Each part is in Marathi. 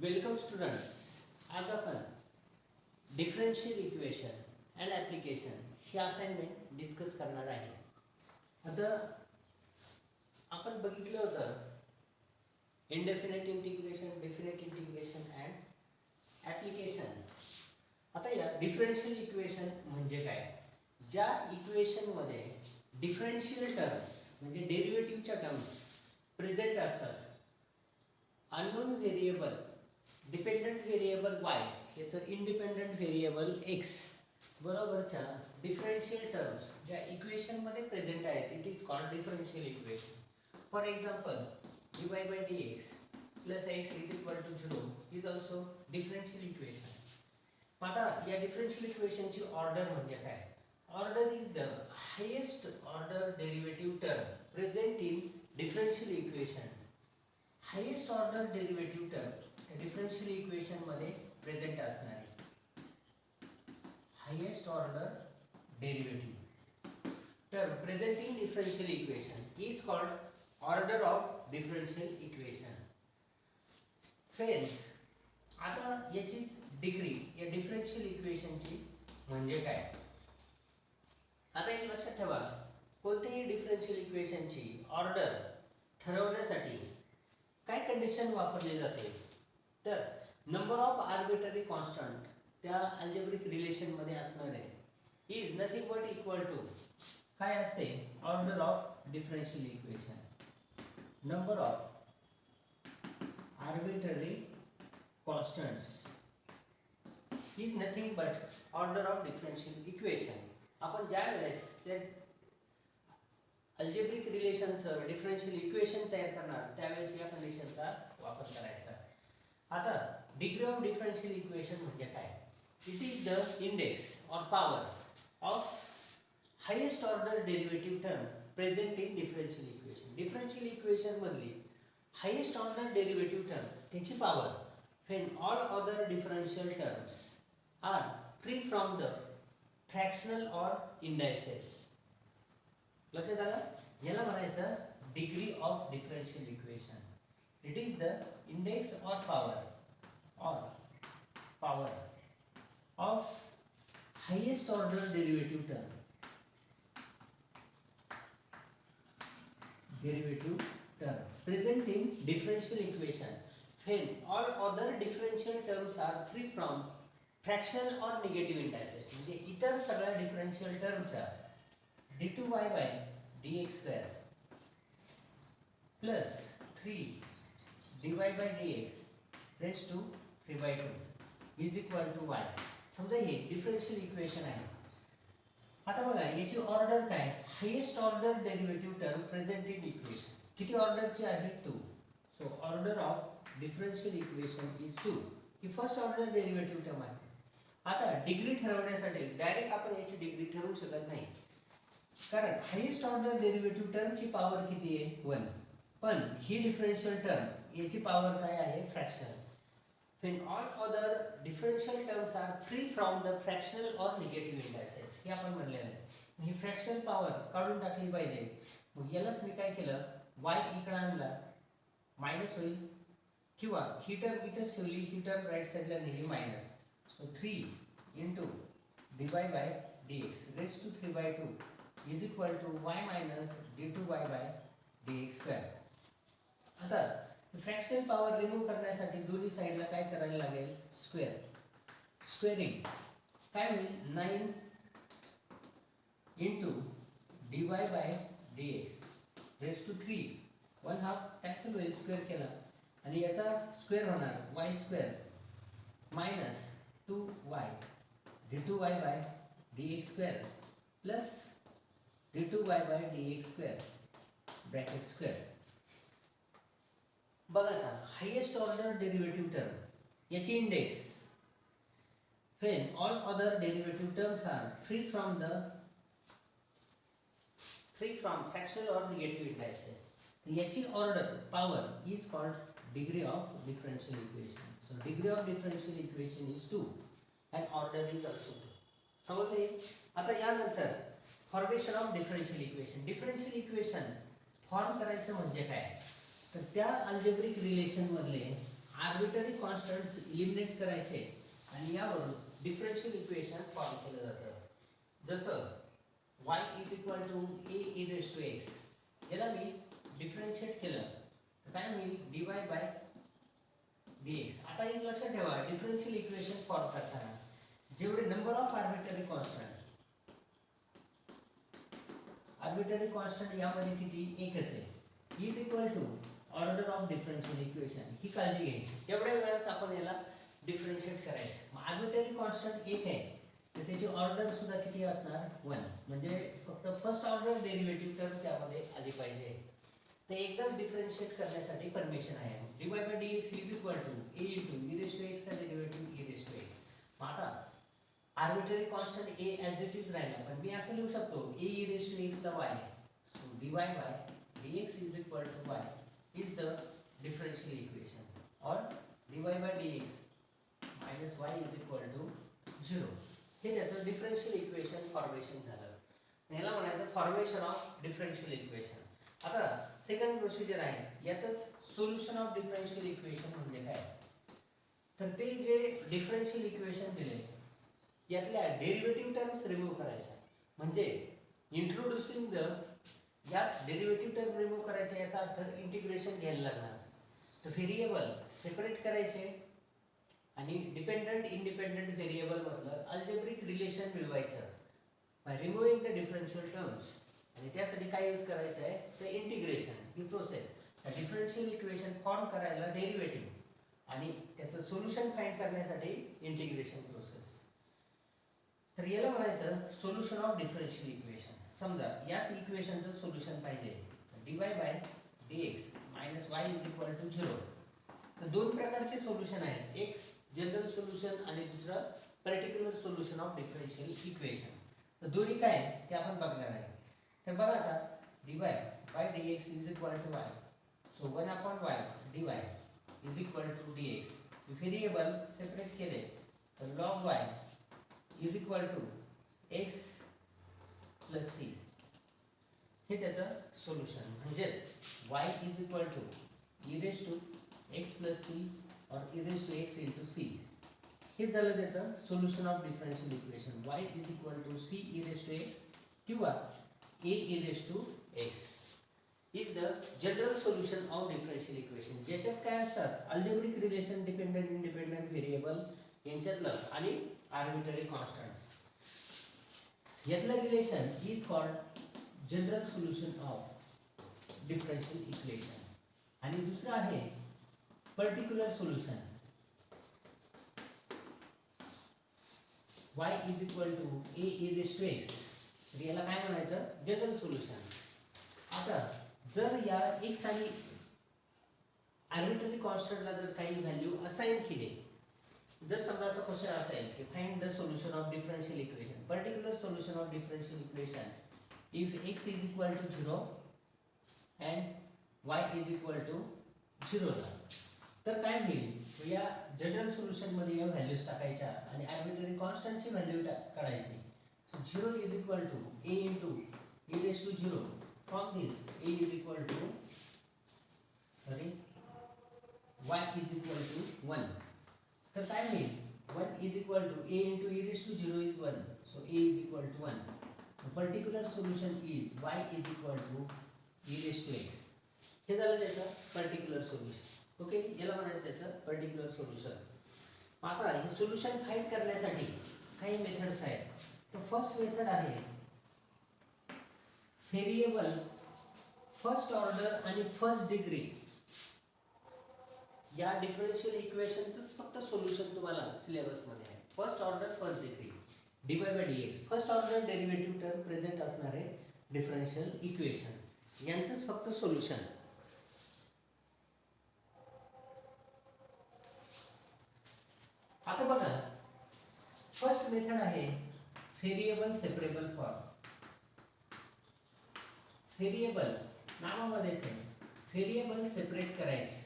Welcome students. आज आपण differential equation and application he assignment discuss करणार आहे. आता आपण बघितलं होतं indefinite integration, definite integration and application. आता या डिफरन्शियल इक्वेशन म्हणजे काय? ज्या इक्वेशनमध्ये डिफरन्शियल टर्म्स म्हणजे डेरिव्हेटिव्हच्या टर्म्स प्रेझेंट असतात, unknown variable, dependent variable y याचं इंडिपेंडंट व्हेरिएबल x बरोबरच्या डिफरन्शियल टर्म्स ज्या इक्वेशनमध्ये प्रेझेंट आहेत, it is called differential equation. For example, dy by dx plus x is equal to 0 is also differential equation. आता या डिफरन्शियल इक्वेशनची ऑर्डर म्हणजे काय? Order is the highest order derivative term present in differential equation. Highest order derivative term differential equation मध्ये प्रेझेंट असणारी highest order derivative term present in differential equation is called order of differential equation. Friends, आता याची डिग्री या डिफरन्शियल इक्वेशनची म्हणजे काय? आता एक लक्षात ठेवा, कोणत्याही डिफरन्शियल इक्वेशनची ऑर्डर ठरवण्यासाठी काय कंडिशन वापरली जाते? तर नंबर ऑफ आर्बिट्ररी कॉन्स्टंट त्या अल्जेब्रिक रिलेशन मध्ये असणारे is nothing but equal to काय असते? Order of differential equation. Number of arbitrary constants is nothing but order of differential equation. आपण ज्या वेळेस ते अल्जेब्रिक रिलेशनचं डिफरन्शियल इक्वेशन तयार करणार त्यावेळेस या कंडिशनचा वापर करायचा. आता डिग्री ऑफ डिफरन्शियल इक्वेशन म्हणजे काय? It is the index or power of highest order derivative term present in differential equation. Differential equation मधली हायेस्ट ऑर्डर डेरिव्हेटिव्ह टर्म त्याची power when all other differential terms are free from the fractional or indices. लक्षात आलं? याला म्हणायचं degree of differential equation. It is the index or power of highest order derivative term present in differential equation when all other differential terms are free from fractional or negative indices. म्हणजे इतर सगळ्या डिफरन्शियल टर्मच्या d2y by dx square plus 3 dy by dx raised to 3 by 2 is equal to y. समजा हे डिफरन्शियल इक्वेशन आहे. आता बघा याची ऑर्डर काय? Highest order derivative term present in equation. किती ऑर्डरची आहे? 2. So order of differential equation is 2. He first order derivative term आहे. आता डिग्री ठरवण्यासाठी डायरेक्ट आपण याची डिग्री ठरवू शकत नाही, कारण हायेस्ट ऑर्डर डेरिव्हेटिव्ह टर्मची पॉवर किती आहे? 1. पण ही डिफरन्शियल टर्म याची पॉवर काय आहे? Fractional. when all other differential terms are free from the fractional or negative indices. हे आपण म्हणलेलं आहे. ही फ्रॅक्शनल पॉवर काढून टाकली पाहिजे. मग यालाच मी काय केलं? y इकडे आणला, मायनस होईल, किंवा ही टर्म इथेच ठेवली, ही टर्म राईट साइडला नेली minus. So 3 into dy by dx raised to 3 by 2 is equal to y minus d2y by dx square. आता फ्रॅक्शनल पॉवर रिमूव्ह करण्यासाठी दोन्ही साइडला काय करायला लागेल? स्क्वेअर. स्क्वेअरिंग काय होईल? 9 into dy by dx raised to 3 1 half cancel होईल, स्क्वेअर केला, आणि याचा स्क्वेअर होणार y square minus 2y d2y by dx square plus d2y by dx square bracket square. बघा आता हायेस्ट ऑर्डर डेरिव्हेटिव्ह टर्म याची index when all other derivative terms are free from fractional or negative indices. याची order power is called degree of differential equation. So degree of differential equation is 2 and order is also 2. समजले? आता यानंतर formation of differential equation. Differential equation form करायचं म्हणजे काय? तर त्या अल्जेब्रिक रिलेशन मधले आर्बिटरी कॉन्स्टंट्स इलिमिनेट करायचे आणि यावरून डिफरन्शियल इक्वेशन फॉर्म केलं जातं. जसं y is equal to a e raise to x, याला मी डिफरन्शिएट केलं तर काय होईल dy बाय dx. आता एक लक्षात ठेवा, डिफरन्शियल इक्वेशन फॉर्म करताना जेवढे नंबर ऑफ आर्बिटरी कॉन्स्टंट यामध्ये किती एकच आहे, is equal to order of differential equation, ही काळजी घ्यायची. तेवढ्या वेळाच आपण याला डिफरन्शिएट करायचं. आर्बिटरी कॉन्स्टंट एक आहे तर त्याची ऑर्डर सुद्धा किती असणार 1, म्हणजे फक्त फर्स्ट ऑर्डर डेरिव्हेटिव्ह टर्म त्यामध्ये आली पाहिजे. ते एकदाच डिफरन्शिएट करण्यासाठी परमिशन आहे. dy by dx is equal to a into e raised to x चा derivative e raised to x. आता arbitrary constant a as it is राहिला, पण मी असं लिहू शकतो a e raised to x ला y. So dy by dx is equal to y is the differential equation, or dy by dx minus y is equal to 0. हे त्याचं डिफरन्शियल इक्वेशन फॉर्मेशन झालं. याला म्हणायचं फॉर्मेशन ऑफ डिफरन्शियल इक्वेशन. आता सेकंड प्रोसिजर आहे, याचंच सोल्युशन ऑफ डिफरन्शियल इक्वेशन म्हणजे काय, तर ते जे डिफरन्शियल इक्वेशन दिले यातल्या डेरिव्हेटिव्ह टर्म्स रिमूव्ह करायच्या. म्हणजे इंट्रोड्युसिंग द, याच डेरिव्हेटिव्ह टर्म रिमूव्ह करायचे याचा अर्थ इंटिग्रेशन घ्यायला लागणार. तर व्हेरिएबल सेपरेट करायचे आणि डिपेंडंट इंडिपेंडंट व्हेरिएबल मधलं अल्जेब्रिक रिलेशन मिळवायचं by removing the differential terms. आणि त्यासाठी काय यूज करायचं आहे, तर इंटिग्रेशन ही प्रोसेस. डिफरन्शियल इक्वेशन फॉर्म करायला डेरिव्हेटिव्ह आणि त्याचं सोल्युशन फाइंड करण्यासाठी इंटिग्रेशन प्रोसेस. तर याला म्हणायचं सोल्युशन ऑफ डिफरन्शियल इक्वेशन. समजा याच इक्वेशनचं सोल्युशन पाहिजे, dy by dx minus y is equal to 0. तर दोन प्रकारचे सोल्युशन आहेत, एक जनरल सोल्युशन आणि दुसरं particular solution of differential equation. तर दोन्ही काय ते आपण बघणार आहे. तर बघा आता dy by dx is equal to y. So 1/y dy is equal to dx. Variable separate केले तर log y is equal to x plus c. हे त्याचं सोल्युशन. म्हणजेच y is equal to e raise to x plus c और e raise to x into c. हे झालं त्याचं solution of differential equation. y is equal to c e raise to x किंवा a e raise to x is the general solution of differential equation. ज्याच्यात काय असतात algebraic relation, dependent independent variable यांच्यातलं आणि आर्बिटरी कॉन्स्टंट्स. यातलं relation is called general solution of differential equation. आणि दुसरं आहे particular solution. y is equal to a e raise to x. तर याला काय म्हणायचं जनरल सोल्युशन. आता जर या x आणि आर्बिटरी कॉन्स्टंटला जर काही व्हॅल्यू असाइन केली, जर समजा असं क्वेश्चन असेल की find the solution of differential equation, particular solution of differential equation if x is equal to 0 and y is equal to 0 ला, तर काय होईल, या जनरल सोल्युशन मध्ये या व्हॅल्यूज टाकायच्या आणि आर्बिटरी कॉन्स्टंटची व्हॅल्यू काढायची. So 0 is equal to a into e raise to 0. From this a is equal to y is equal to 1. तर काय होईल 1 is equal to a into e raise to 0 is 1. So a is equal to 1. The particular solution is y is equal to e raised to x. हे झालं त्याचं पर्टिक्युलर सोल्युशन. ओके, याला म्हणायचं त्याचं पर्टिक्युलर सोल्युशन. आता हे सोल्युशन फाइंड करण्यासाठी काही मेथड्स आहेत. तर फर्स्ट मेथड आहे व्हेरिएबल फर्स्ट ऑर्डर आणि फर्स्ट डिग्री या डिफरन्शियल इक्वेशनचं फक्त सोल्युशन तुम्हाला सिलेबस मध्ये आहे. First order first degree dy by dx, first order derivative term present असणारे डिफरन्शियल इक्वेशन यांचंच फक्त सोल्युशन. आता बघा फर्स्ट मेथड आहे व्हेरिएबल सेपरेबल फॉर्म. व्हेरिएबल नावामध्येच आहे, व्हेरिएबल सेपरेट करायचे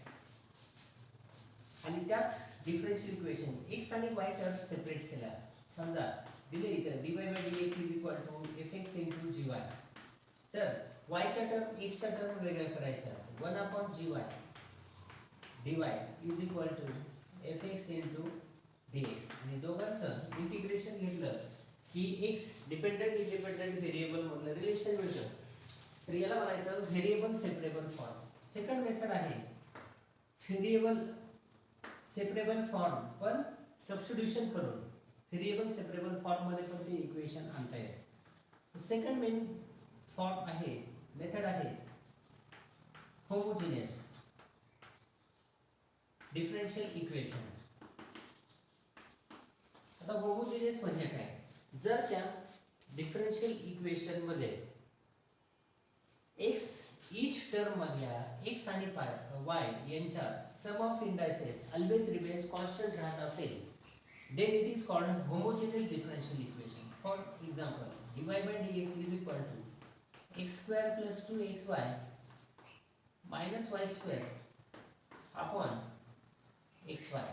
आणि त्याच डिफरन्शियल इक्वेशन x आणि y टर्म सेपरेट केला. समजा दिले इथं dy by dx is equal to fx into gy. तर y च्या टर्म x च्या टर्म वेगळ्या करायच्या. 1/gy dy is equal to f x into d x. आणि दोघांचं इंटिग्रेशन घेतलं की एक्स डिपेंडंट इंडिपेंडंट व्हेरिएबल मधलं रिलेशन मिळतं. तर याला म्हणायचं variable separable form. Second method आहे व्हेरिएबल सेपरेबल फॉर्म पण सबस्टिट्यूशन करून व्हेरिएबल सेपरेबल फॉर्म मध्ये पण ते इक्वेशन आणता येते. सेकंड मेन फॉर्म आहे मेथड आहे होमोजेनियस डिफरेंशियल इक्वेशन. आता होमोजेनियस म्हणजे काय? जर त्या डिफरेंशियल इक्वेशन मध्ये x each टर्म मधल्या x आणि y यांच्या sum of indices always remains constant राहत असेल then it is called homogeneous differential equation. For example, dy by dx is equal to x square plus 2xy minus y square upon xy.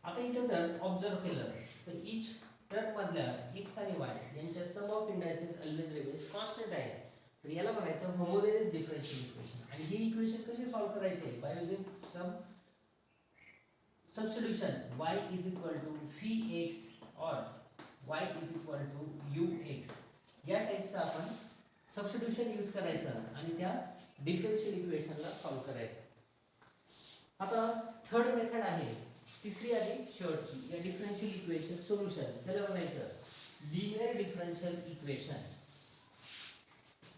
आता इथे जर ऑब्जर्व केलं तर each टर्म मधल्या x आणि y यांच्या sum of indices always remains constant आहे. तर याला म्हणायचं होमोजेनियस डिफरेंशियल इक्वेशन. आणि ही इक्वेशन कशी सॉल्व करायची? By using some substitution y is equal to vx or y is equal to ux या टाइपचा आपण सबस्टिट्यूशन यूज करायचं आणि त्या डिफरेंशियल इक्वेशनला सॉल्व करायचं. आता थर्ड मेथड आहे तिसरी आणि शेवटची या डिफरेंशियल इक्वेशन सोल्युशन. त्याला म्हणायचं लिनियर डिफरेंशियल इक्वेशन.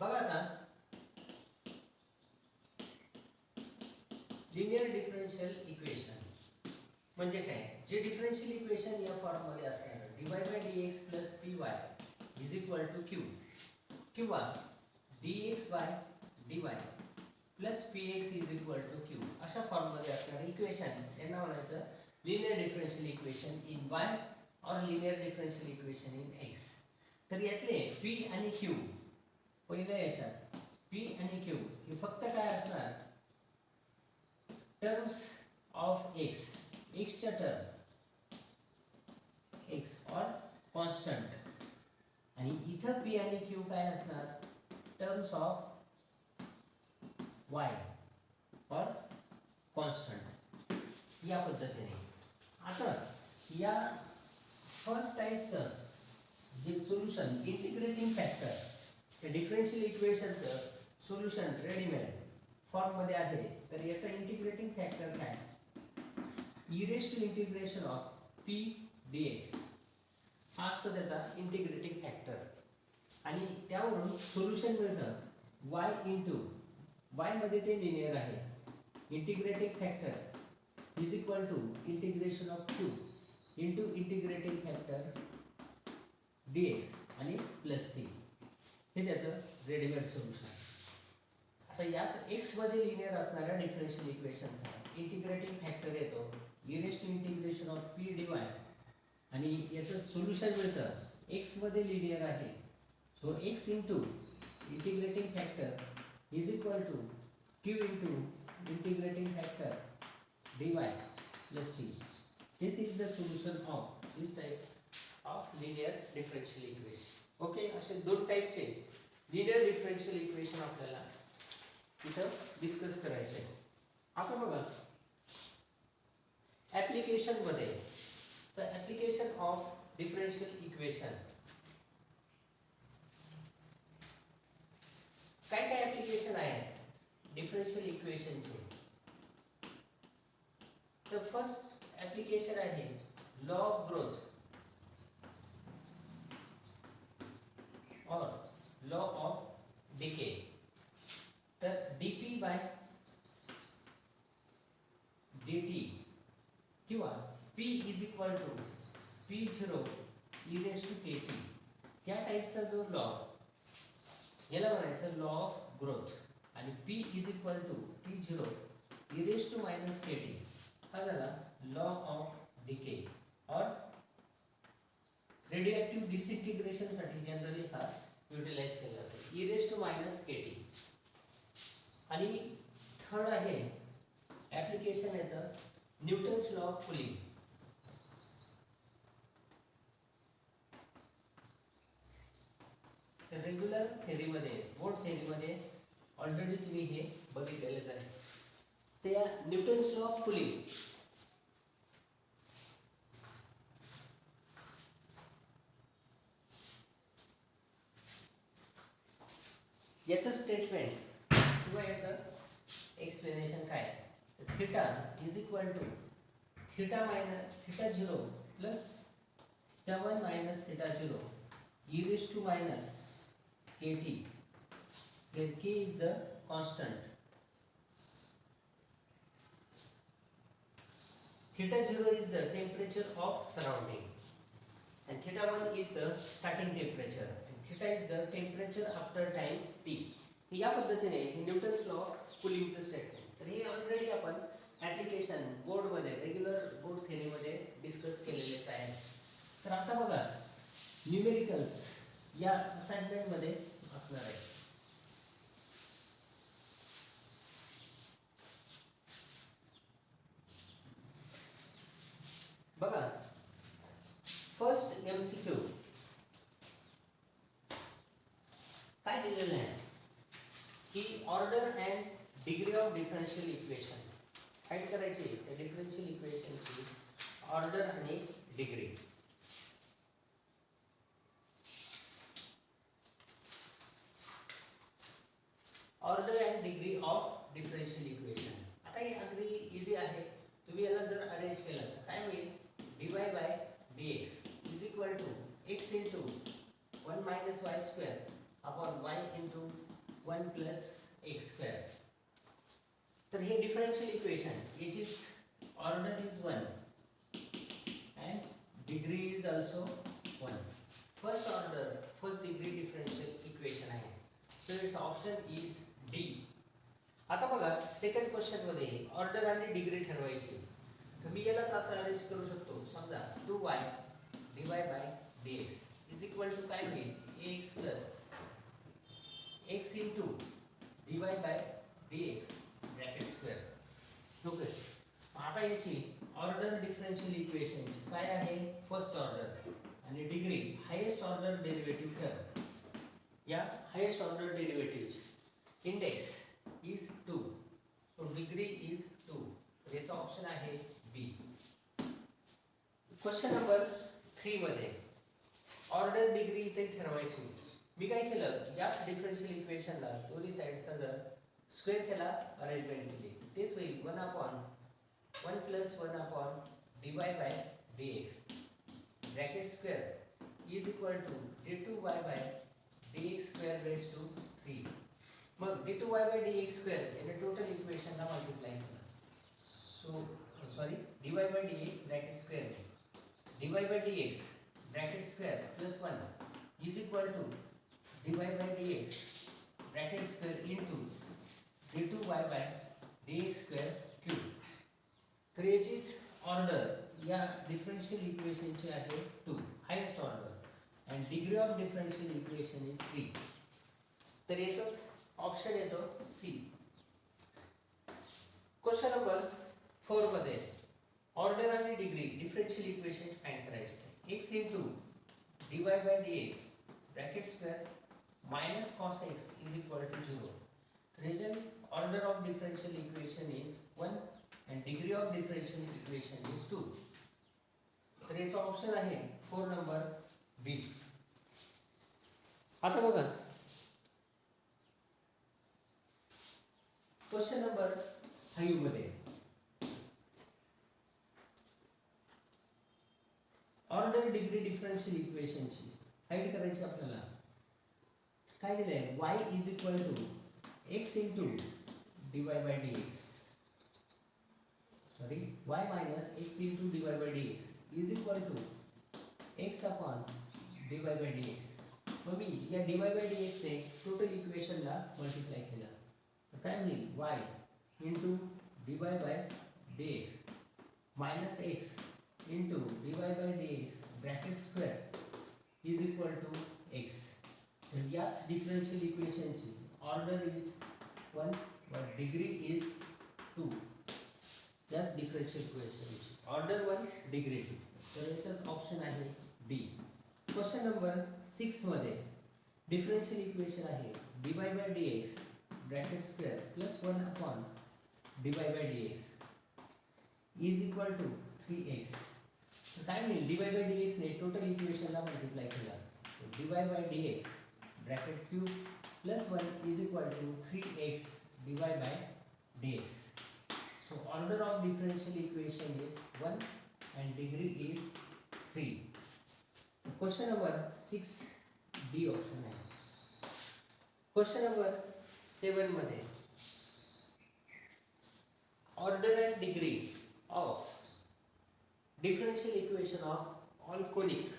बघा आता लिनियर डिफरेंशियल इक्वेशन म्हणजे काय? जे डिफरेंशियल इक्वेशन या फॉर्म मध्ये असणार dy by dx plus py is equal to q किंवा dx by dy plus px is equal to q अशा फॉर्म मध्ये असणारे इक्वेशन यांना म्हणायचं linear differential equation in y और linear differential equation in x. तर यातले p आणि q पहिल्या याच्यात p आणि q हे फक्त काय असणार? टर्म्स ऑफ x x च्या टर्म x और कॉन्स्टंट आणि इथं p आणि q काय असणार? टर्म्स ऑफ y और कॉन्स्टंट. या पद्धतीने आता या फर्स्ट टाइपचं जे सोल्युशन इंटिग्रेटिंग फॅक्टर हे डिफरेंशियल इक्वेशनचं सोल्युशन रेडीमेड फॉर्म मध्ये आहे. तर याचा इंटिग्रेटिंग फॅक्टर काय? e raised to integration of p dx हा असतो त्याचा इंटिग्रेटिंग फॅक्टर. आणि त्यावरून सोल्युशन मिळतं y इंटू y मध्ये ते लिनियर आहे. Integrating factor is equal to integration of q into integrating factor dx आणि प्लस c हे त्याचं रेडीमेड सोल्युशन. आता याच x मध्ये लिनियर असणाऱ्या डिफरेंशियल इक्वेशनचा इंटिग्रेटिंग फॅक्टर येतो e raised to integration of p dy आणि याचं सोल्युशन मिळतं x मध्ये लिनियर आहे. So x into integrating factor is equal to q into integrating factor dy plus c. This is the solution of this type of linear differential equation. Okay, असे दोन टाइपचे लिनियर डिफरेंशियल इक्वेशन आपल्याला इथं डिस्कस करायचे. आता बघा ऍप्लिकेशन मध्ये the application of differential equation काय काय ऍप्लिकेशन आहे डिफरेंशियल इक्वेशनचे? तर फर्स्ट ऍप्लिकेशन आहे लॉ ऑफ ग्रोथ और लॉ ऑफ डिके. तर dp by dt किंवा p is equal to p0 e raised to kt या टाइपचा जो लॉ याला म्हणायचं लॉ ऑफ ग्रोथ. आणि p is equal to p0 e raised to minus kt हा झाला लॉ ऑफ डिके. और रेडिओएक्टिव्ह डिसइंटिग्रेशन साठी जनरली हा युटिलाइज केला जातो e raised to minus kt. आणि थर्ड आहे ऍप्लिकेशन याचं Newton's law of cooling. Regular थेअरीमध्ये बोर्ड थेअरीमध्ये ऑलरेडी तुम्ही हे बघितलेलेच आहे. ते या न्यूटन्स लॉ ऑफ कुलिंग याचं स्टेटमेंट किंवा याचं एक्सप्लेनेशन काय आहे? Theta is equal to theta minus theta 0 plus theta 1 minus theta 0 e raised to minus kt, where k is the constant. Theta 0 is the temperature of surrounding and theta 1 is the starting temperature and theta is the temperature after time t. या पद्धतीने न्यूटन्स लॉ कूलिंगचं स्टेटमेंट. तर हे ऑलरेडी आपण ऍप्लिकेशन बोर्ड मध्ये रेग्युलर बोर्ड थेअरी मध्ये डिस्कस केलेलेच आहे. तर आता बघा न्यूमेरिकल्स या असाइनमेंट मध्ये असणार आहे. बघा फर्स्ट एमसीक्यू काय दिलेलं आहे की order and degree of differential equation find करायची. त्या डिफरन्शियल इक्वेशनची ऑर्डर आणि degree. Order and degree of differential equation. आता हे अगदी इझी आहे. तुम्ही याला जर अरेंज केलं तर काय होईल? dy by dx is equal to x into 1 minus y square upon y into 1 plus x square. तर हे डिफरन्शियल इक्वेशन याची order is 1 and degree is also 1. First order first degree differential equation आहे. So its option is D. आता बघा सेकंड क्वेश्चन मध्ये ऑर्डर आणि डिग्री ठरवायची. तर मी यालाच असं अरेंज करू शकतो. समजा 2y dy by dx is equal to काय होईल? ax plus x into dy by dx bracket square. Okay. आता याची ऑर्डर डिफरन्शियल इक्वेशन काय आहे? फर्स्ट ऑर्डर आणि डिग्री हायेस्ट ऑर्डर डेरिव्हेटिव्ह कर. या highest order derivative index is 2. So degree is 2. तर याचा ऑप्शन आहे बी. क्वेश्चन नंबर 3 मध्ये ऑर्डर डिग्री इथे ठरवायची. मी काय केलं? याच डिफरन्शियल इक्वेशनला दोन्ही साइडचा जर स्क्वेअर केला अरेंजमेंट केली तेच होईल 1 upon 1 plus 1 upon dy by dx bracket square is equal to d2y by dx square raise to 3. मग d2y बाय dx स्क्वेअर याने टोटल इक्वेशनला मल्टिप्लाय केलं. So sorry dy by dx bracket square dy by dx bracket square plus 1 is equal to dy by dx bracket square into d2y by dx square cube. तर याचीच ऑर्डर या डिफरन्शियल इक्वेशनची आहे 2 highest order and degree of differential equation is 3. तर याचाच ऑप्शन येतो सी. क्वेश्चन नंबर 4 मध्ये ऑर्डर आणि डिग्री डिफरन्शियल इक्वेशन फाइंड करायचे. x into dy by dx bracket square minus cos x is equal to 0. Region order of differential equation is 1 and degree of differential equation is 2. तर याचा ऑप्शन आहे 4 नंबर बी. आता बघा क्वेश्चन नंबर 5 मध्ये ऑर्डर डिग्री डिफरन्शियल इक्वेशनची फाइंड करायची आपल्याला. काय दिलंय? y is equal to x into dy by dx sorry y minus x into dy by dx is equal to x upon dy by dx. मग मी या dy by dx ने टोटल इक्वेशनला मल्टिप्लाय केलं तर काय होईल? y into dy by dx minus x into dy by dx bracket square is equal to x. तर याच डिफरन्शियल इक्वेशनची ऑर्डर इज 1 व डिग्री इज 2. याच डिफरन्शियल इक्वेशनची ऑर्डर 1 डिग्री 2. तर याचाच ऑप्शन आहे डी. क्वेश्चन नंबर 6 मध्ये डिफरन्शियल इक्वेशन आहे dy by dx bracket square plus 1 upon dy by dx is equal to 3x. तर काय मिळेल dy by dx ने टोटल इक्वेशनला मल्टिप्लाय केला तर dy by dx bracket cube plus 1 is equal to 3x dy by dx. So order of differential equation is 1 and degree is 3. Question number 6 D option आहे. Question number 7 मध्ये order and degree of differential equation of all conic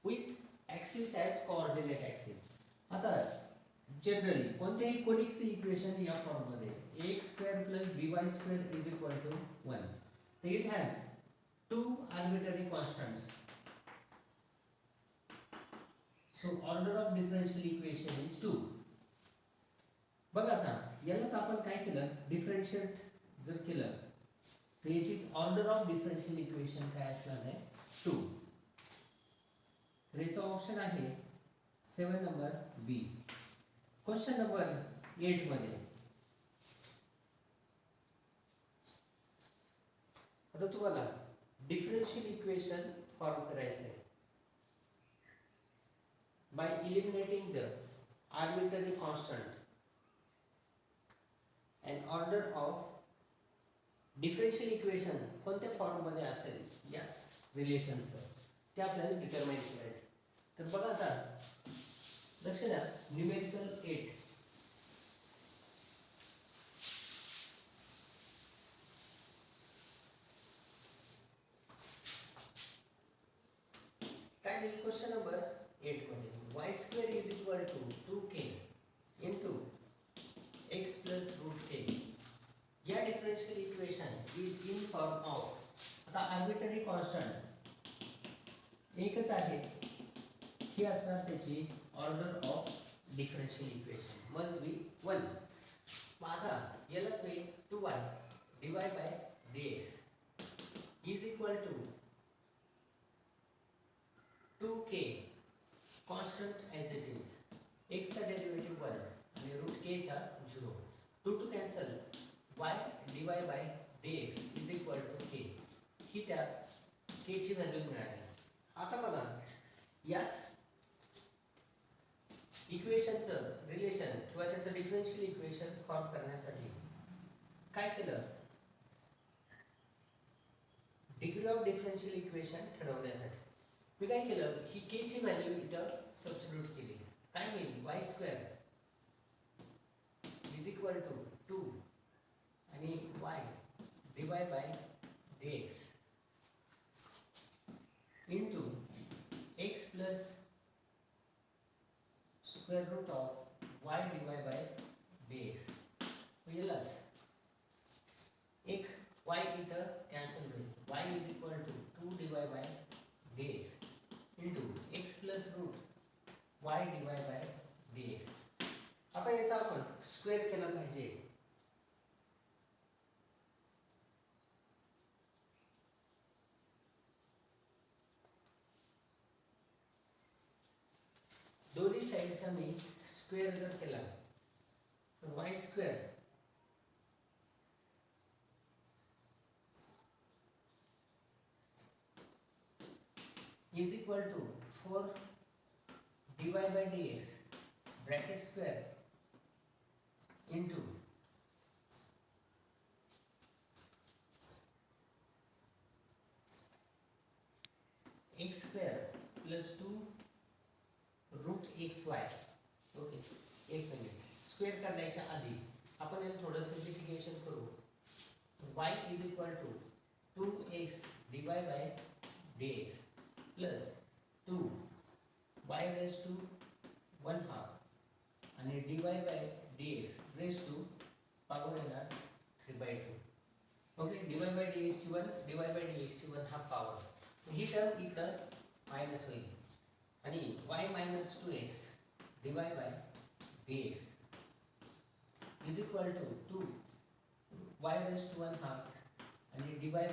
with axis as coordinate axis. आता जनरली कोणत्याही कोनिकचे इक्वेशन या फॉर्म मध्ये ax square plus by square is equal to 1. So it has two arbitrary constants. So order of differential equation is 2. बघा आता यालाच आपण काय केलं डिफरन्शिएट जर केलं तर याची ऑर्डर ऑफ डिफरन्शियल इक्वेशन काय असणार आहे 2. तर याचा ऑप्शन आहे 7 नंबर बी. क्वेश्चन नंबर 8 मध्ये आता तुम्हाला डिफरन्शियल इक्वेशन फॉर्म करायचं आहे by eliminating the arbitrary constant and order of differential equation कोणत्या फॉर्म मध्ये असेल याच रिलेशनचं ते आपल्याला डिटरमाइन करायचं. तर बघा आता लक्ष द्या न्यूमेरिकल 8 काय दिलं क्वेश्चन नंबर 8 मध्ये y square is equal to 2k into x plus root k. या differential equation is in form of आता आर्बिट्ररी कॉन्स्टंट एकच आहे ही असणार त्याची order of differential equation must be 1. मग आता यालाच मी 2y dy by dx is equal to 2k constant as it is x चा डेरिव्हेटिव्ह 1 आणि रूट k चा 0. 2 to cancel y dy by dx is equal to k. ही त्या k ची व्हॅल्यू मिळाली. आता बघा याच इक्वेशनचं रिलेशन किंवा त्याचं डिफरन्शियल इक्वेशन फॉर्म करण्यासाठी काय केलं डिग्री ऑफ डिफरन्शियल इक्वेशन ठरवण्यासाठी मी काय केलं ही k ची व्हॅल्यू इथं सबस्टिट्यूट केली. काय होईल y square is equal to 2 आणि y dy by dx into x plus square root of y dy by dx. यालाच एक y इथं कॅन्सल होईल. y is equal to 2 dy by dx into x plus root y dy by dx. आता याचा आपण स्क्वेअर केला पाहिजे. दोन्ही साइडचा मी स्क्वेअर जर केला तर y square is equal to 4 dy by dx bracket square into x square plus 2 root xy. Okay एक मिनिट स्क्वेअर करण्याच्या आधी आपण याला थोडं सिम्प्लिफिकेशन करू. y is equal to 2x dy by dx plus 2 y raised to 1 half आणि dy by dx raised to power येणार 3/2. ओके dy by dx ची 1 dy by dx ची 1 हाफ पॉवर ही टर्म इकडं मायनस होईल आणि y minus 2x dy by dx is equal to 2 y raised to 1 half आणि dy by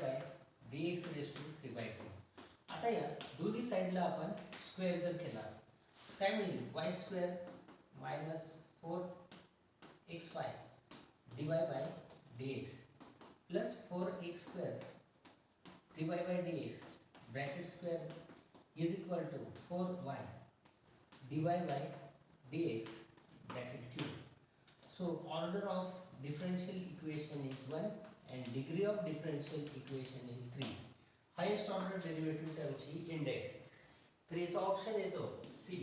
dx raised to 3/2. आता या दोन्ही साइडला आपण स्क्वेअर जर केला काय मिळेल y square minus 4xy dy by dx plus 4x square dy by dx bracket square is equal to 4y dy by dx bracket cube. So order of differential equation is 1 and degree of differential equation is 3. Highest order derivative termची index. तर याचा ऑप्शन येतो C.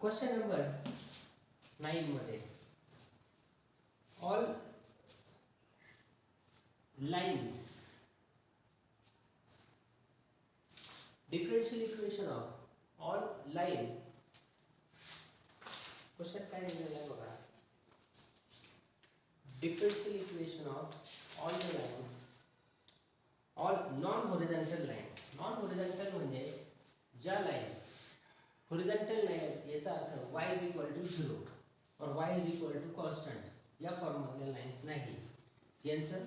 क्वेश्चन नंबर 9 मध्ये all lines differential equation of all line question काय दिलेला आहे बघा differential equation of all the lines all non horizontal lines non horizontal म्हणजे ज्या लाइन horizontal नाही याचा अर्थ y is equal to 0 or y is equal to constant या फॉर्म मधल्या लाइन्स नाही यांचं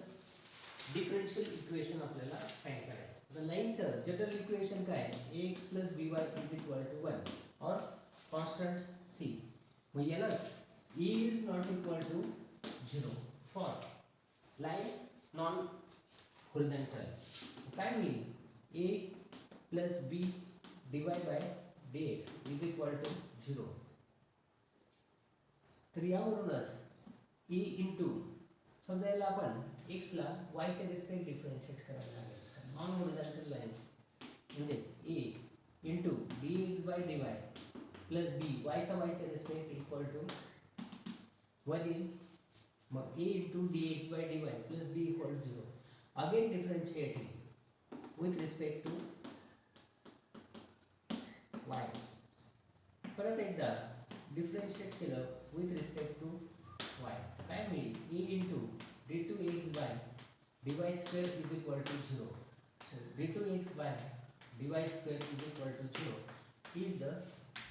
डिफरन्शियल इक्वेशन आपल्याला फाइंड करायचं तर लाइनचं जनरल इक्वेशन काय आहे ax plus by is equal to 1 or constant c मग याला e is not equal to 0 for line non horizontal काय होईल a plus b divided by dx is equal to 0 तर यावरूनच e into समजा याला आपण x ला y च्या रिस्पेक्ट डिफरन्शिएट करायला लागेल नॉन होरिझॉन्टल लाइन्स म्हणजेच a into dx by dy plus b y चा y च्या रिस्पेक्ट इक्वल टू 1 येईल मग a into dx by dy plus b equal to 0 again differentiating with respect to y परत एकदा डिफरन्शिएट केलं with respect to y काय होईल e into d2x by dy square is equal to 0 so d2x by dy square is equal to 0 is the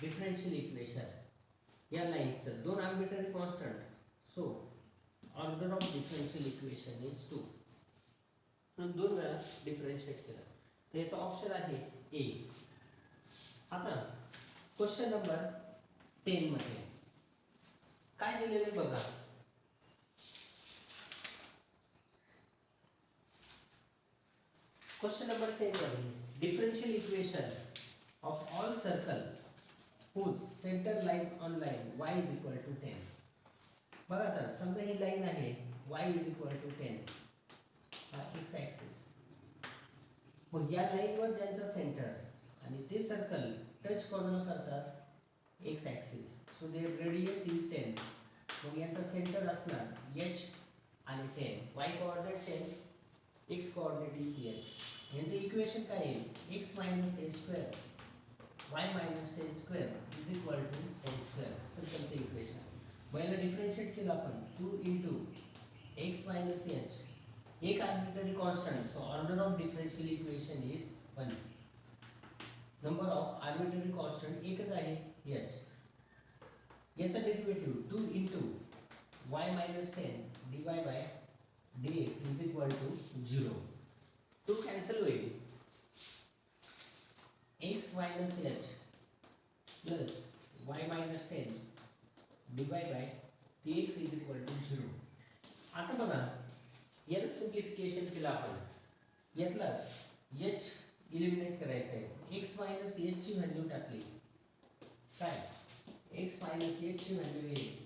differential equation या लाइन्स दोन arbitrary constant so order of differential equation is 2 म्हणून दोन वेळा डिफरन्शिएट केलं तर याचा ऑप्शन आहे ए आता क्वेश्चन नंबर 10 मध्ये काय दिलेले बघा क्वेश्चन नंबर 10 मध्ये differential equation of all circle whose center lies on line y is equal to 10 बघा तर समजा ही लाइन आहे y is equal to 10 हा x ॲक्सिस मग या लाइन वर ज्यांचा सेंटर आणि ते सर्कल टच कॉर्नर करतात x axis so their radius is 10 मग यांचा सेंटर असणार h आणि 10 y coordinate 10 x coordinate is h यांचे इक्वेशन काय आहे x a square y minus 10 square is equal to 10 square सर्कलचे इक्वेशन मग याला डिफरन्शिएट केलं आपण 2 into x minus h एक arbitrary constant so order of differential equation is 1 number of arbitrary constant एकच आहे h याचा derivative 2 into y minus 10 dy by dx is equal to 0 2 cancel होईल x minus h plus y minus 10 divided by dx is equal to 0 आता बघा याला सिम्प्लिफिकेशन केलं आपण यातला h एलिमिनेट करायचा आहे x minus h ची व्हॅल्यू टाकली काय x minus h ची व्हॅल्यू येईल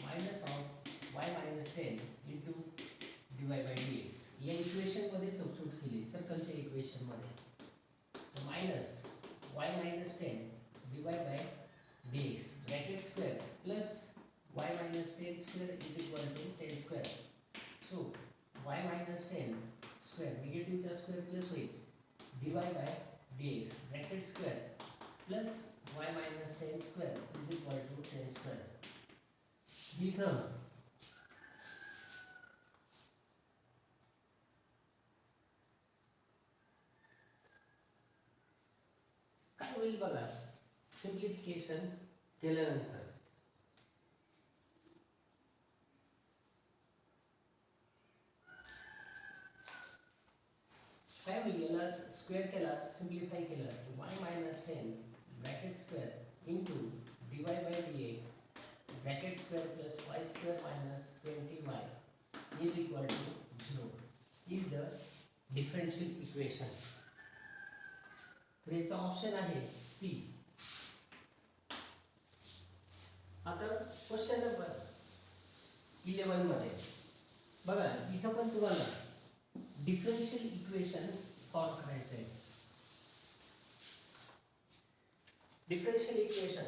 minus of y minus 10 into dy by dx या इक्वेशन मध्ये सबस्टिट्यूट केली सर्कलच्या इक्वेशन मध्ये minus y minus 10 divided by dx bracket square plus y minus 10 square is equal to 10 square so y minus 10 square negative चा square plus होईल divided by dx bracket square plus y minus 10 square is equal to 10 square इथं काय होईल बघा सिम्प्लिफिकेशन केल्यानंतर काय होईल याला स्क्वेअर केला सिम्प्लिफाय केलं y minus 10 bracket square into dy by dx bracket square plus y square minus 20 is equal to 0 is the differential equation. तर याचा ऑप्शन आहे सी. आता क्वेश्चन नंबर 11 मध्ये बघा, इथं पण तुम्हाला डिफरन्शियल इक्वेशन सॉल्व करायचं आहे. डिफरन्शियल इक्वेशन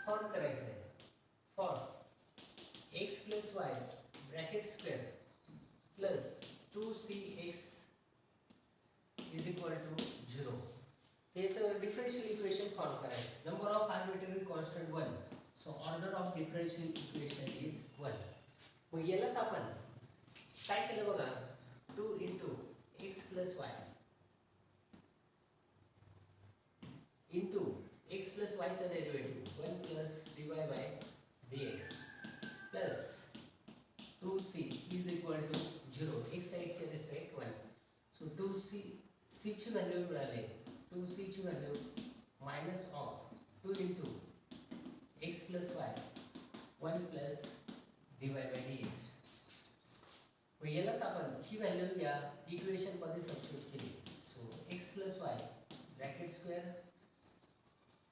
सॉल्व करायचं आहे for x plus y bracket square plus 2cx is equal to 0. त्याचं डिफरन्शियल इक्वेशन सॉल्व करायचं. Number of arbitrary constant 1, so order of differential equation is 1. मग यालाच आपण काय केलं बघा, 2 into x plus y into x plus y चा derivative 1 plus dy by dx plus 2c is equal to 0, x साइडच्या रिस्पेक्ट 1. सो 2c ची व्हॅल्यू मिळाली, 2c ची value minus of 2 into x plus y 1 plus dy by dx. मग यालाच आपण ही व्हॅल्यू या इक्वेशन मध्ये सबस्टिट्यूट केली. So x plus y bracket square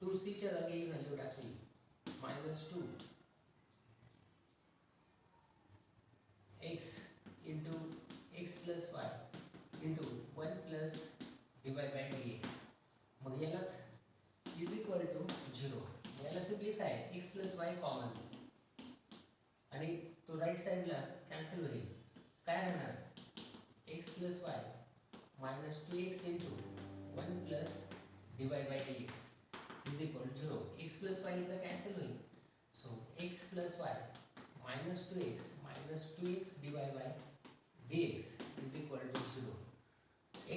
2c च्या जागी ही व्हॅल्यू टाकली -2 x into x plus y into 1 plus dy by dx. मग यालाच इज इक्वल टू 0. याला simplify x plus y common आणि तो राईट साइडला कॅन्सल होईल. काय राहणार x plus y minus 2x into 1 plus dy by dx is equal to 0. x plus y इथं कॅन्सल होईल. So x plus y minus 2x minus 2x dy by dx is equal to 0.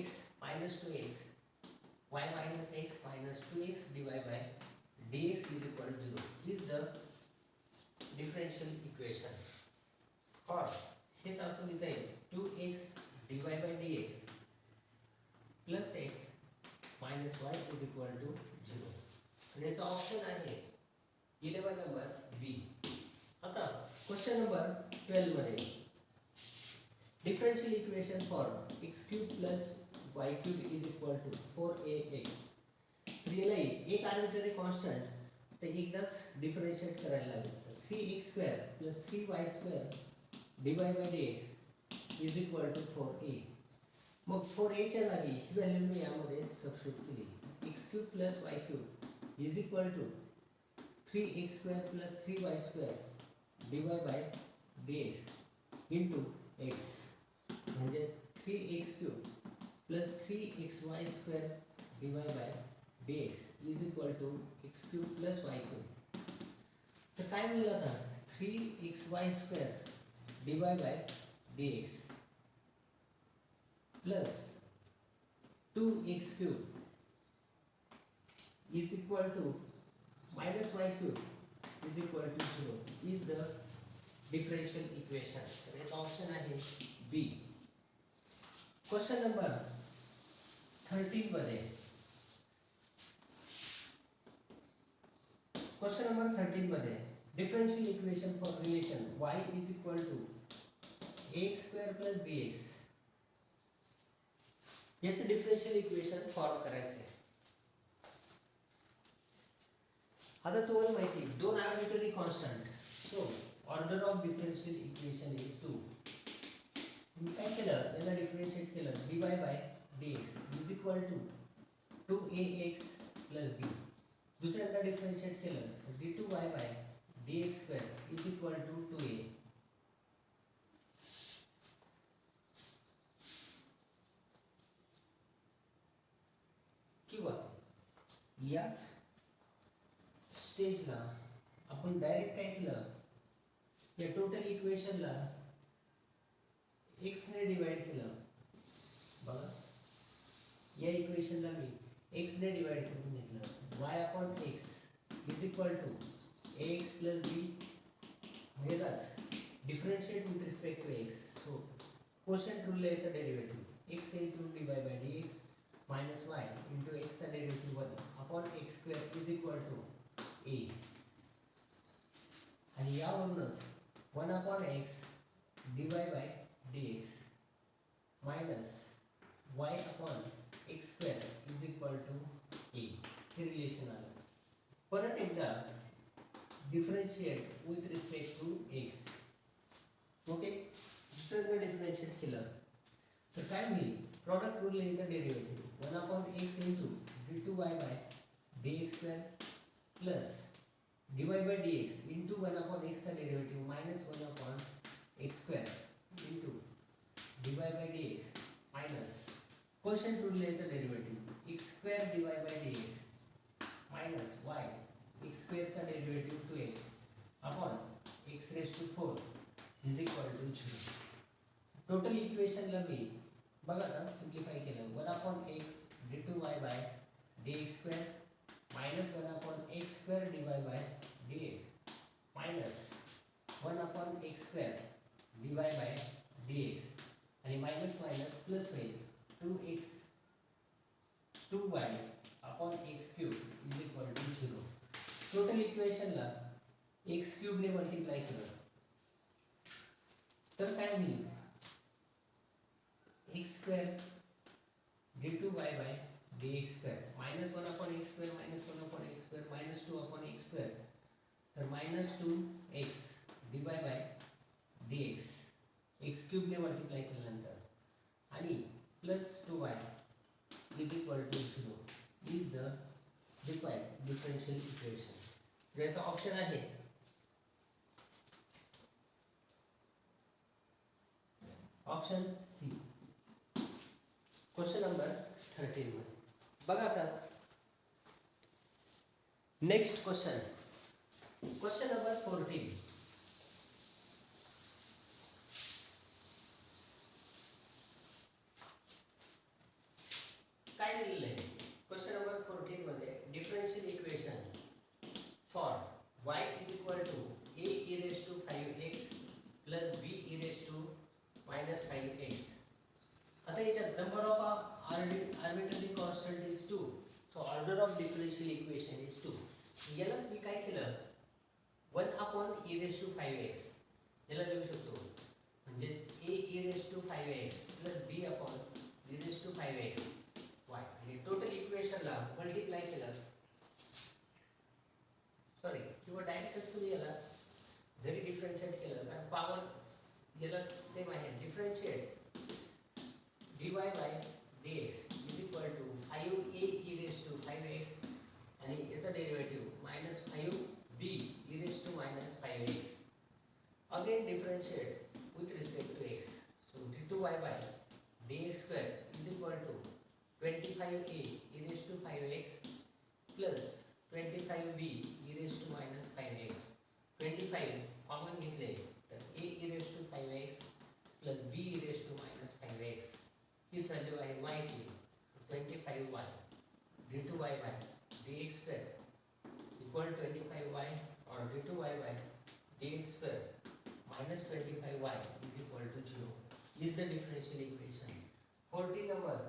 x minus 2x y minus x minus 2x dy by dx is equal to 0 is the differential equation. Or हेच असं लिहिता येईल 2x dy by dx plus x minus y is equal to 0. आणि याचा ऑप्शन आहे 11 नंबर बी. आता क्वेश्चन नंबर 12 मध्ये differential equation for x cube plus y cube is equal to 4ax. तर याला एक आर्बिट्ररी कॉन्स्टंट ते एकदाच डिफरन्शिएट करायला लागेल. 3x square plus 3y square dy by dx is equal to 4a. मग 4a च्या जागी ही व्हॅल्यू मी यामध्ये सबस्टिट्यूट केली. x cube plus y cube is equal to 3x square plus 3y square dy by dx into x. म्हणजे 3x cube plus 3xy square dy by dx is equal to x cube plus y cube. तर काय मिळालं आता 3xy square dy by dx plus 2x cube is equal to minus y cube is equal to 0 is the differential equation. तर याचा ऑप्शन आहे बी. क्वेश्चन नंबर 13 मध्ये differential equation for relation y is equal to ax square plus bx. याचं डिफरन्शियल इक्वेशन सॉल्व करायचं आहे. आता तुम्हाला माहिती दोन arbitrary constant, so order of differential equation is 2. मी काय केलं, याला डिफरन्शिएट केलं dy by dx is equal to 2ax plus b. दुसऱ्यांदा डिफरन्शिएट केलं d2y by dx square is equal to 2a. किंवा याच स्टेजला आपण डायरेक्ट काय केलं, या टोटल इक्वेशनला x ने डिवाइड केलं. बघा या इक्वेशनला मी x ने डिवाइड करून घेतलं. y upon x is equal to ax plus b. हेच differentiate with respect to x. So quotient rule याचा derivative x into dy by dx minus y into x चा derivative 1 upon x square is equal to a. आणि यावरूनच 1 upon x dy by dx minus y upon x square is equal to a. हे रिलेशन आलं. परत एकदा differentiate with respect to x. Okay, दुसऱ्यांदा डिफरन्शिएट केलं तर काय होईल? प्रॉडक्ट रूल इथं derivative 1 upon x into d2y by dx square plus dy by dx into 1 upon x चा derivative minus 1 upon x square into dy by dx minus quotient rule याचं derivative x square dy by dx minus y x square चा derivative 2x upon x raise to 4 is equal to 0. Total इक्वेशनला मी बघा ना सिम्प्लिफाय केलं 1 upon x d2y by dx square minus 1 upon x square dy by dx minus 1 upon x square dy by dx आणि मायनस मायनस प्लस होईल 2x 2y upon x cube is equal to 0. Total इक्वेशनला x क्यूब ने मल्टिप्लाय केलं तर काय होईल? x square d2y by dx square minus 1 upon x square minus 1 upon x square minus 2 upon x square तर minus 2x dy by dx x cube ने मल्टिप्लाय केल्यानंतर आणि plus 2y is equal to 0 is the required differential equation. याचा ऑप्शन आहे ऑप्शन सी. क्वेश्चन नंबर 13 मध्ये बघा आता नेक्स्ट क्वेश्चन. Question number 14. काय दिलेलं आहे? क्वेश्चन नंबर 14 मध्ये differential equation for y is equal to a e raised to 5x plus b e raised to minus 5x. आता याच्यात number of arbitrary constant is 2. So order of differential equation is 2. यालाच मी काय केलं 1 upon e raised to 5x याला लिहू शकतो म्हणजेच a e raised to 5x plus b upon e raised to 5x y आणि टोटल इक्वेशनला मल्टिप्लाय केलं सॉरी किंवा डायरेक्टच तुम्ही याला जरी डिफरन्शिएट केलं कारण पॉवर याला सेम आहे. Differentiate dy by dx is equal to 5a e raised to 5x आणि याचा derivative minus 5b e raised to minus 5x. Again differentiate with respect to x. So d2y by dx square is equal to 25a e raised to 5x plus 25b e raised to minus 5x. 25 common घेतले तर a e raised to 5x plus b e raised to minus 5x. हीच व्हॅल्यू आहे y ची 25y d2y by dx square equal 25y और d2y by dx square minus 25y is equal to 0 is the differential equation. 40 number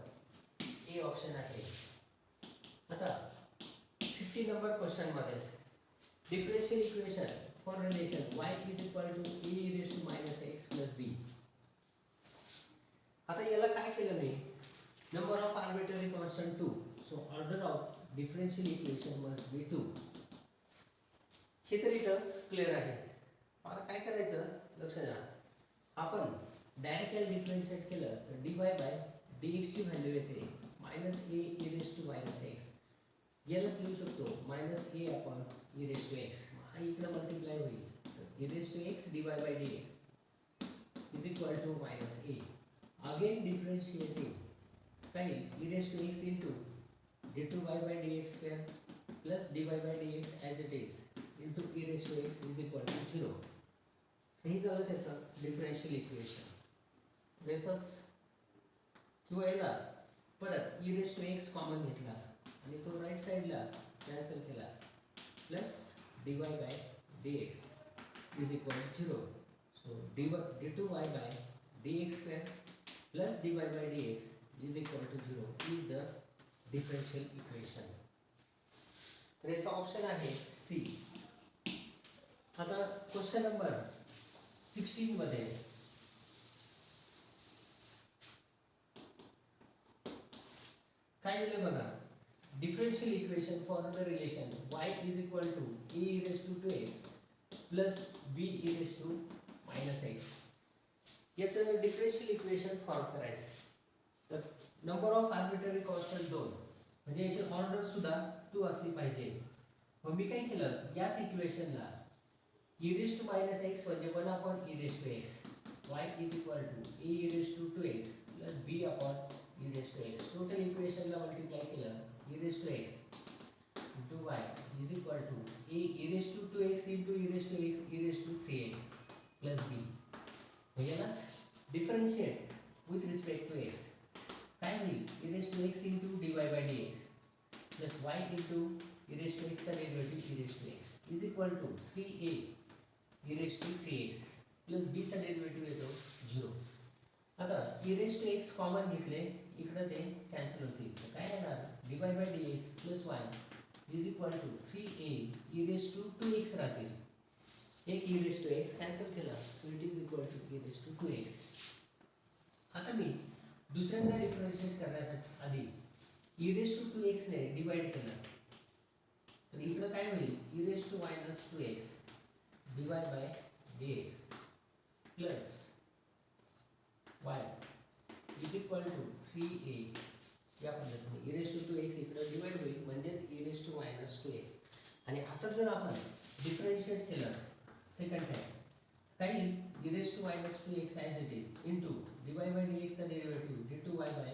A option आहे. आता 50 नंबर क्वेश्चन मध्ये differential equation for relation y is equal to a raised to minus x plus b. आता याला काय केलं मी number of arbitrary constant 2. So order of differential equation must be 2. हे तर इथं क्लिअर आहे. आता काय करायचं लक्षात घ्या. आपण डायरेक्ट डिफरन्शिएट केलं तर dy बाय dx ची व्हॅल्यू येते minus a e raised to minus x. यालाच लिहू शकतो minus a upon e raised to x. हा इकडे मल्टिप्लाय होईल तर e raised to x dy by dx is equal to minus a. Again differentiating काय e raised to x into d2y by dx square plus dy by dx as it is into e raised to x is equal to 0. हे झालं त्याचं डिफरन्शियल इक्वेशन. त्याचंच किंवा याला परत e raised to x common घेतला आणि तो राईट साईडला कॅन्सल केला plus dy by dx is equal to 0. So d2y by dx square plus dy by dx is equal to 0 is the differential equation. तर याचा ऑप्शन आहे सी. आता क्वेश्चन नंबर 16 मध्ये काय दिले बघा, differential equation for the relation y is equal to a e race to 2x plus b e raise to minus x. याचं डिफरेन्शियल इक्वेशन फॉर्म करायचं. तर नंबर ऑफ आर्बिट्ररी कॉन्स्टंट 2 म्हणजे याची ऑर्डर सुद्धा 2 असली पाहिजे. मग मी काय केलं, याच इक्वेशनला e raise to minus x म्हणजे 1 upon e race to x, y is equal to a e race to 2x plus b upon e race to x. Total इक्वेशनला मल्टिप्लाय केलं e race to x into y is equal to a e race to 2x into e race to x e race to 3x plus b. म्हणजे ना differentiate with respect to x काय होईल, e race to x into dy by dx plus y into e race to x चा derivative e race to x is equal to 3a e race to 3x plus b चा डेरिव्हेटिव्ह येतो 0. आता e race to x common घेतले, इकडे ते कॅन्सल होतील. तर काय येणार, dy by dx plus y is equal to 3a e race to 2x राहतील. एक e race to x cancel केला, so it is equal to e race to 2x. आता मी दुसऱ्यांदा डिफरन्शिएट करण्यासाठी आधी e रेस टू 2x ने डिवाइड केलं, तर इकडे काय होईल, e raise to minus 2x dy by dx plus y is equal to 3a. या पद्धतीने e रेस टू 2x इकडे डिवाइड होईल म्हणजेच e raise to minus 2x. आणि आता जर आपण डिफरन्शिएट केलं सेकंड टाइम काय येईल, e raise to minus 2x as it is into dy by dx चा derivative d2y by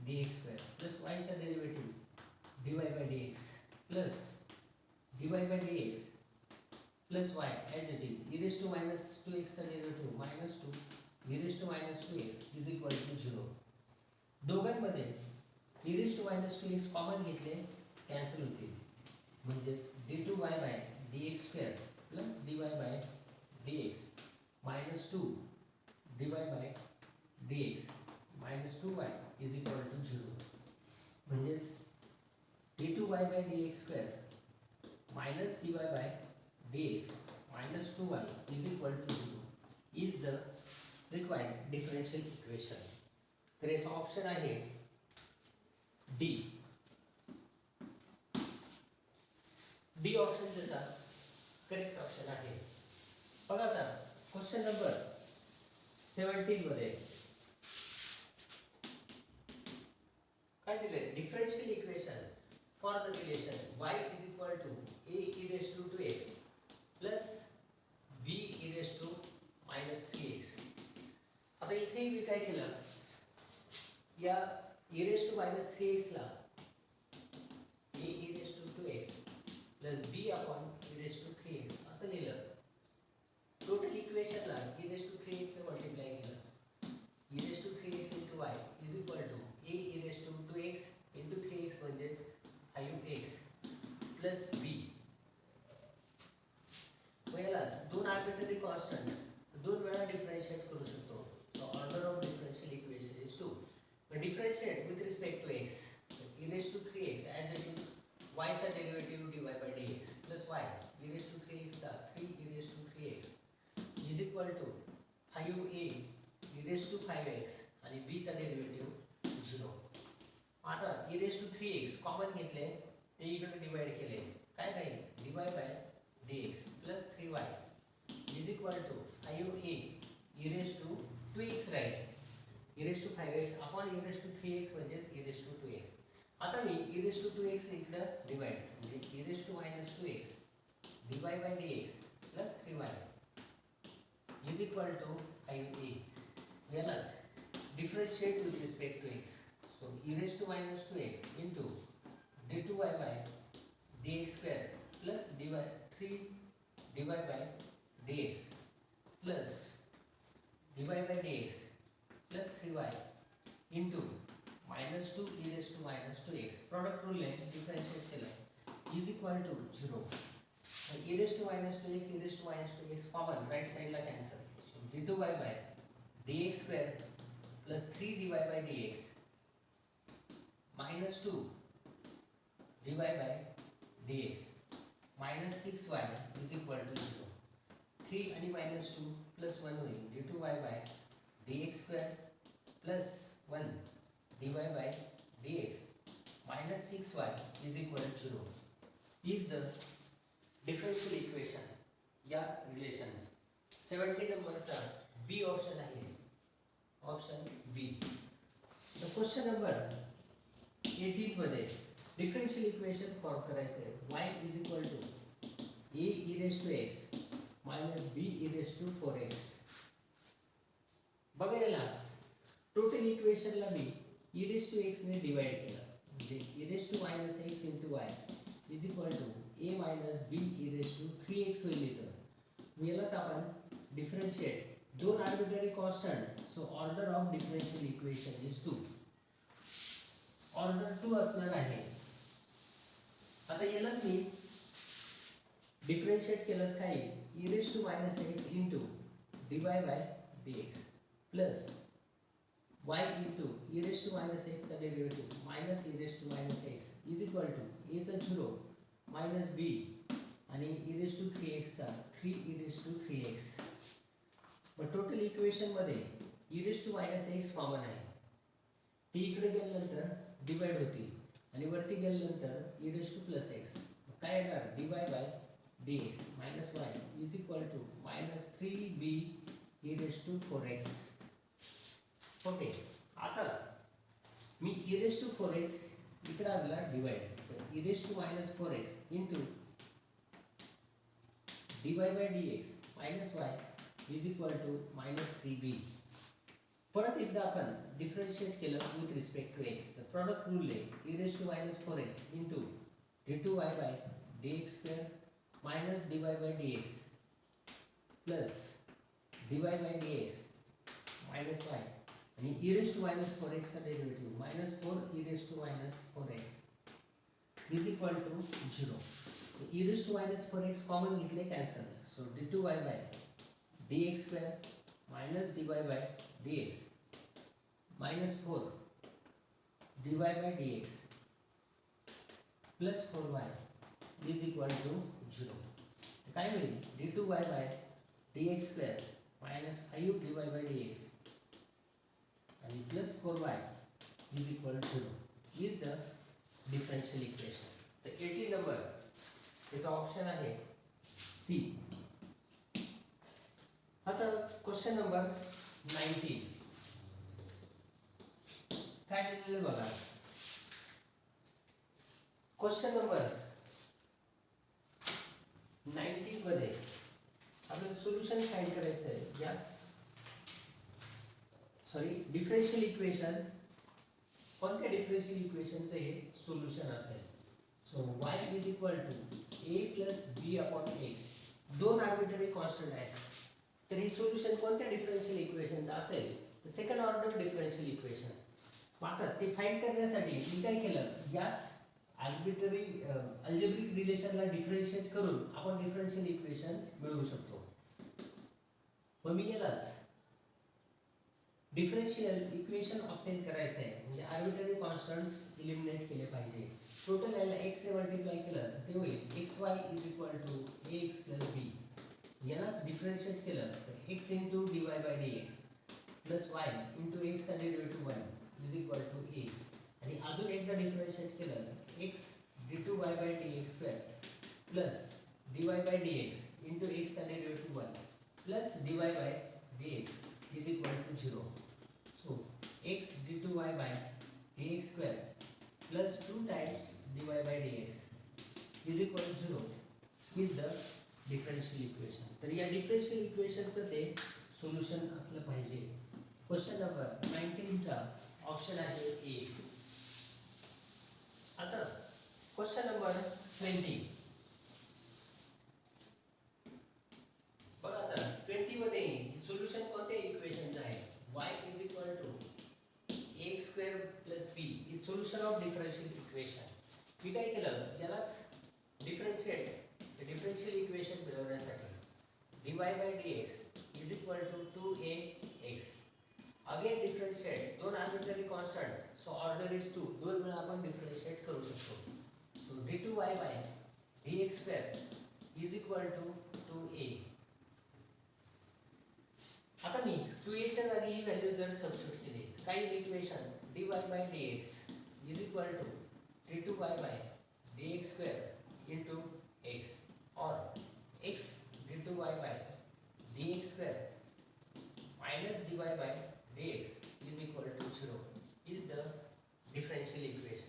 dx square plus y चा derivative dy by dx plus dy by dx plus y as it is e raise to minus 2x चा derivative minus 2 e raise to minus 2x is equal to 0. दोघांमध्ये e raise to minus 2x common घेतले, कॅन्सल होतील. म्हणजेच d2y by dx square plus dy by dx minus 2 dy by dx minus 2y is equal to 0. म्हणजेच d2y by dx square minus dy by dx minus 2y is equal to 0 is the required differential equation. तर याचा ऑप्शन आहे डी. डी ऑप्शन त्याचा करेक्ट ऑप्शन आहे. बघा आता क्वेश्चन नंबर 17 मध्ये काय दिले, differential equation for the relation y is equal to a e race to 2x plus b e raise to minus 3x. आता इथे मी काय केलं, या e raise to minus 3x ला a e race to 2x plus b upon e race to 3x असं लिहिलं. टोटल इक्वेशनला e रेस टू 3x ने मल्टिप्लाय केलं, e race to 3x into y is equal to a e race to 2x into 3x म्हणजेच 5x प्लस b. यालाच दोन आर्बिट्ररी कॉन्स्टंट दोन वेळा डिफरेंशिएट करू शकतो. So order of differential equation is 2. पण differentiate with respect to x, e race to 3x as it is y चा derivative dy by dx plus y e race to 3x चा 3 e race to 3x is equal to 5a e race to 5x आणि b चा डेरिव्हेटिव्ह 0. आता e race to 3x common घेतले, ते इकडे डिवाइड केले, काय राहील dy by dx plus 3y is equal to 5a e race to 2x राहील, e race to 5x upon e race to 3x म्हणजेच e रेस टू 2x. आता मी e रेस टू 2x इकडे डिवाइड म्हणजे e raise to minus 2x dy by dx plus 3y is equal to 5a. यालाच differentiate with respect to x. So e raise to minus 2x into d2y by dx square plus dy 3 dy by dx plus dy by dx plus 3y into minus 2 e raise to minus 2x product rule ने डिफरेंशिएट केलं is equal to 0. e raise to minus 2x e raise to minus 2x common right साइडला cancel. So d2y by dx square plus 3 dy by dx minus 2 dy by dx minus 6y is equal to 0. 3 आणि मायनस 2 प्लस 1 होईल d2y by dx square plus 1 dy by dx minus 6y is equal to 0 is the differential equation या relation 70 नंबरचा B ऑप्शन आहे ऑप्शन B. तर क्वेश्चन नंबर 18 मध्ये डिफरन्शियल इक्वेशन फॉर्म करायचं आहे y is equal to a e raised to x minus b e raised to 4x. बघा याला टोटल इक्वेशनला मी e raised to x ने डिवाइड केलं म्हणजे e raised to minus x into y is equal to a minus b e raised to 3x होईल इथं. यालाच आपण डिफरन्शिएट दोन arbitrary constant so order of differential equation is 2. Order 2 असणार आहे. आता यालाच मी डिफरेंशिएट केलं काय e raised to minus x into dy by dx plus y into e raised to minus x चा derivative minus e raised to minus x is equal to a चा 0 minus b आणि e raised to 3x चा 3 e raised to 3x. मग टोटल इक्वेशन मध्ये e raised to minus x common आहे. ती इकडे गेल्यानंतर डिवाइड होतील आणि वरती गेल्यानंतर e raised to plus x काय येणार dy by dx minus y is equal to minus 3b e raised to 4x. Okay, आता मी e raised to 4x इकडे आणला डिवाइड तर e raised to minus 4x into dy by dx minus y is equal to minus 3b. परत एकदा आपण डिफरेंशिएट केलं विथ रिस्पेक्ट टू x तर प्रॉडक्ट रूल ले e raised to minus 4x into d2y by dx square minus dy by dx plus dy by dx minus y आणि e raised to minus 4x चा derivative minus 4 e raised to minus 4x is equal to 0. e raised to minus 4x common घेतले cancel so d2y by dx square minus dy by dx minus 4 dy by dx plus 4y is equal to 0. काय होईल d2y by dx square minus 5 dy by dx आणि plus 4y is equal to 0 is the differential equation. तर 80 नंबर त्याचा ऑप्शन आहे C. आता क्वेश्चन नंबर 19 काय दिलेलं बघा. क्वेश्चन नंबर 19 मध्ये आपल्याला सोल्युशन फाइंड करायचं आहे. याच डिफरन्शियल इक्वेशन कोणत्या डिफरन्शियल इक्वेशनचे हे सोल्युशन असेल. So y is equal to a plus b upon x दोन आर्बिट्ररी कॉन्स्टंट आहेत. तर हे सोल्युशन कोणत्या डिफरन्शियल इक्वेशनचं असेल तर सेकंड ऑर्डर डिफरन्शियल इक्वेशन. आता ते फाइंड करण्यासाठी मी काय केलं याच आर्बिट्ररी अल्जेब्रिक रिलेशनला डिफरन्शिएट करून आपण डिफरन्शियल इक्वेशन मिळवू शकतो. मग मी यालाच डिफरन्शियल इक्वेशन ऑब्टेन करायचं आहे म्हणजे आर्बिट्ररी कॉन्स्टंट्स इलिमिनेट केले पाहिजे. टोटल याला x ने मल्टिप्लाय केलं तर ते होईल xy is equal to ax plus b. यालाच डिफरन्शिएट केलं तर x into dy by dx plus y into x चा derivative 1 is equal to a आणि अजून एकदा डिफरन्शिएट केलं x d2y by dx square plus dy by dx into x चा derivative 1 plus dy by dx is equal to 0. So x d2y by dx square plus 2 times dy by dx is equal to 0 is the differential equation. तर या डिफरन्शियल इक्वेशनचं ते सोल्युशन असलं पाहिजे. क्वेश्चन नंबर 19 चा ऑप्शन आहे ए. आता क्वेश्चन नंबर 20 बघा. आता 20 मध्ये सोल्युशन कोणत्या इक्वेशनचं आहे. y is equal to ax square plus b is solution of differential equation. मी काय केलं यालाच डिफरन्शियल इक्वेशन मिळवण्यासाठी dy by dx is equal to 2ax. Again differentiate दोन arbitrary constant so order is 2 दोन वेळा आपण डिफरन्शिएट करू शकतो. So d2y by dx square is equal to 2a. आता मी 2a च्या जागी ही व्हॅल्यू जर सबस्टिट्यूट केली काय equation dy by dx is equal to d2y by dx square into x or x d2y by dx square minus dy by dx is equal to 0 is the differential equation.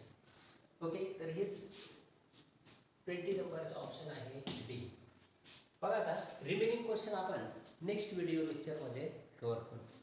Okay, तर हेच 20 नंबरचा ऑप्शन आहे डी. बघा आता रिमेनिंग क्वेश्चन आपण नेक्स्ट व्हिडिओ लेक्चर मध्ये कव्हर करू.